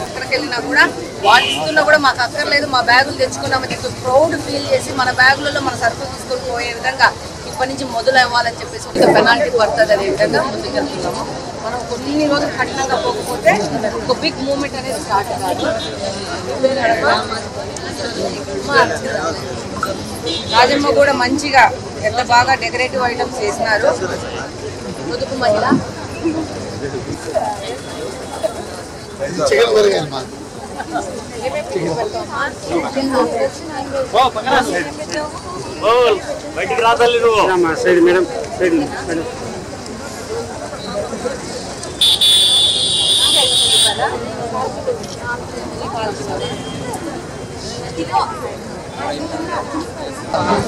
ఎక్కడికెళ్ళినా కూడా వాటిస్తున్నా కూడా మాకు అక్కర్లేదు, మా బ్యాగులు తెచ్చుకున్నామని ప్రౌడ్ ఫీల్ చేసి మన బ్యాగులలో మన సరుకులు తీసుకొని పోయే విధంగా ఇప్పటి నుంచి మొదలు అవ్వాలని చెప్పేసి ఒక పెనాల్టీ పడుతుంది అనే విధంగా ముందుకెళ్తున్నాము. మనం కొన్ని రోజులు కఠినంగా పోకపోతే ఒక బిగ్ మూమెంట్ అనేది స్టార్ట్ కాదు. రాజమ్మ కూడా మంచిగా ఎంత బాగా డెకరేటివ్ ఐటమ్స్ చేసినారు. పొదుపు మహిళ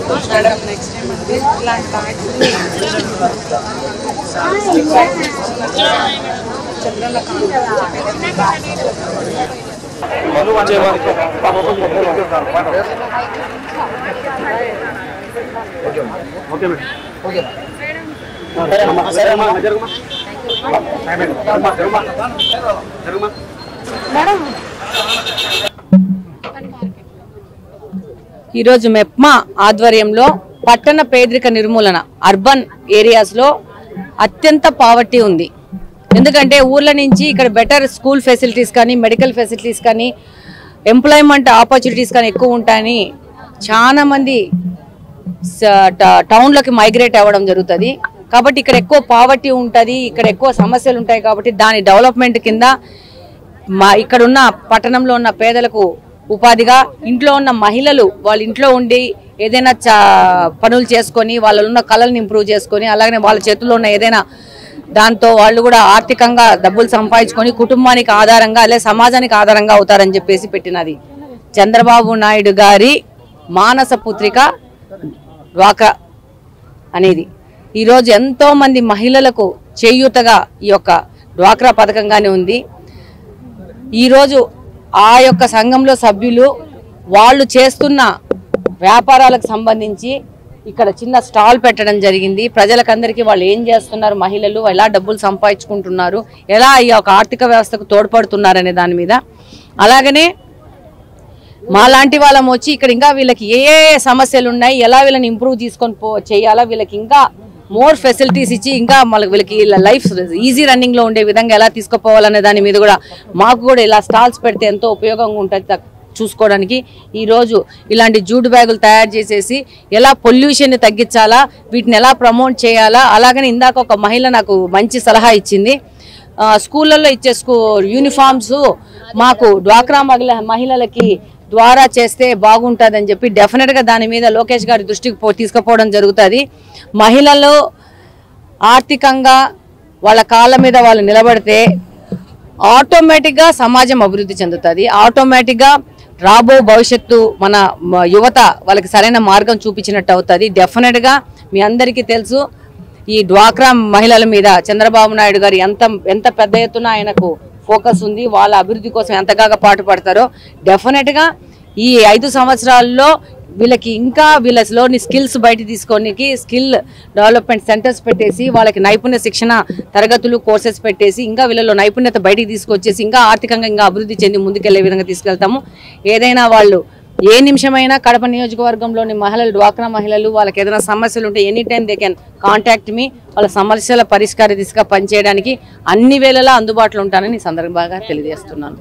నెక్స్ట్ టైం అంటే ఇలాంటి ఈరోజు మెప్మా ఆధ్వర్యంలో పట్టణ పేదరిక నిర్మూలన అర్బన్ ఏరియాస్ లో అత్యంత పావర్టీ ఉంది. ఎందుకంటే ఊర్ల నుంచి ఇక్కడ బెటర్ స్కూల్ ఫెసిలిటీస్ కానీ మెడికల్ ఫెసిలిటీస్ కానీ ఎంప్లాయ్మెంట్ ఆపర్చునిటీస్ కానీ ఎక్కువ ఉంటాయని చాలా మంది టౌన్లోకి మైగ్రేట్ అవ్వడం జరుగుతుంది. కాబట్టి ఇక్కడ ఎక్కువ పావర్టీ ఉంటుంది, ఇక్కడ ఎక్కువ సమస్యలు ఉంటాయి. కాబట్టి దాని డెవలప్మెంట్ కింద ఇక్కడున్న పట్టణంలో ఉన్న పేదలకు ఉపాధిగా ఇంట్లో ఉన్న మహిళలు వాళ్ళ ఇంట్లో ఉండి ఏదైనా పనులు చేసుకొని వాళ్ళలో ఉన్న కళలను ఇంప్రూవ్ చేసుకొని అలాగనే వాళ్ళ చేతుల్లో ఉన్న ఏదైనా దాంతో వాళ్ళు కూడా ఆర్థికంగా డబ్బులు సంపాదించుకొని కుటుంబానికి ఆధారంగా లేదా సమాజానికి ఆధారంగా అవుతారని చెప్పేసి పెట్టినది చంద్రబాబు నాయుడు గారి మానస పుత్రిక డ్వాక్రా అనేది. ఈరోజు ఎంతో మంది మహిళలకు చేయూతగా ఈ యొక్క డ్వాక్రా పథకంగానే ఉంది. ఈరోజు ఆ యొక్క సంఘంలో సభ్యులు వాళ్ళు చేస్తున్న వ్యాపారాలకు సంబంధించి ఇక్కడ చిన్న స్టాల్ పెట్టడం జరిగింది. ప్రజలకందరికీ వాళ్ళు ఏం చేస్తున్నారు, మహిళలు ఎలా డబ్బులు సంపాదించుకుంటున్నారు, ఎలా ఈ యొక్క ఆర్థిక వ్యవస్థకు తోడ్పడుతున్నారు అనే దాని మీద. అలాగనే మాలాంటి వాళ్ళం వచ్చి ఇక్కడ ఇంకా వీళ్ళకి ఏ సమస్యలు ఉన్నాయి, ఎలా వీళ్ళని ఇంప్రూవ్ తీసుకొని చేయాలా, వీళ్ళకి ఇంకా మోర్ ఫెసిలిటీస్ ఇచ్చి ఇంకా వీళ్ళకి లైఫ్ ఈజీ రన్నింగ్ లో ఉండే విధంగా ఎలా తీసుకుపోవాలనే దాని మీద కూడా మాకు కూడా ఇలా స్టాల్స్ పెడితే ఎంతో ఉపయోగంగా ఉంటుంది చూసుకోవడానికి. ఈరోజు ఇలాంటి జూట్ బ్యాగులు తయారు చేసేసి ఎలా పొల్యూషన్ తగ్గించాలా, వీటిని ఎలా ప్రమోట్ చేయాలా. అలాగనే ఇందాక ఒక మహిళ నాకు మంచి సలహా ఇచ్చింది, స్కూళ్ళల్లో ఇచ్చే యూనిఫామ్స్ మాకు డ్వాక్రా మహిళలకి ద్వారా చేస్తే బాగుంటుందని చెప్పి డెఫినెట్గా దాని మీద లోకేష్ గారి దృష్టికి తీసుకుపోవడం జరుగుతుంది. మహిళలు ఆర్థికంగా వాళ్ళ కాళ్ళ మీద వాళ్ళు నిలబడితే ఆటోమేటిక్గా సమాజం అభివృద్ధి చెందుతుంది. ఆటోమేటిక్గా రాబో భవిష్యత్తు మన యువత వాళ్ళకి సరైన మార్గం చూపించినట్టు అవుతుంది. డెఫినెట్గా మీ అందరికీ తెలుసు ఈ డ్వాక్రా మహిళల మీద చంద్రబాబు నాయుడు గారు ఎంత పెద్ద ఎత్తున ఆయనకు ఫోకస్ ఉంది, వాళ్ళ అభివృద్ధి కోసం ఎంతగా పాటుపడతారో. డెఫినెట్గా ఈ 5 సంవత్సరాల్లో వీళ్ళకి ఇంకా వీళ్ళలోని స్కిల్స్ బయట తీసుకోనికి స్కిల్ డెవలప్మెంట్ సెంటర్స్ పెట్టేసి వాళ్ళకి నైపుణ్య శిక్షణ తరగతులు కోర్సెస్ పెట్టేసి ఇంకా వీళ్ళలో నైపుణ్యత బయటికి తీసుకొచ్చేసి ఇంకా ఆర్థికంగా ఇంకా అభివృద్ధి చెంది ముందుకెళ్లే విధంగా తీసుకెళ్తాము. ఏదైనా వాళ్ళు ఏ నిమిషమైనా కడప నియోజకవర్గంలోని మహిళలు డ్వాక్రా మహిళలు వాళ్ళకి ఏదైనా సమస్యలు ఉంటే any time they can contact me. వాళ్ళ సమస్యల పరిష్కార దిశగా పనిచేయడానికి అన్ని వేళలా అందుబాటులో ఉంటానని సందర్భంగా తెలియజేస్తున్నాను.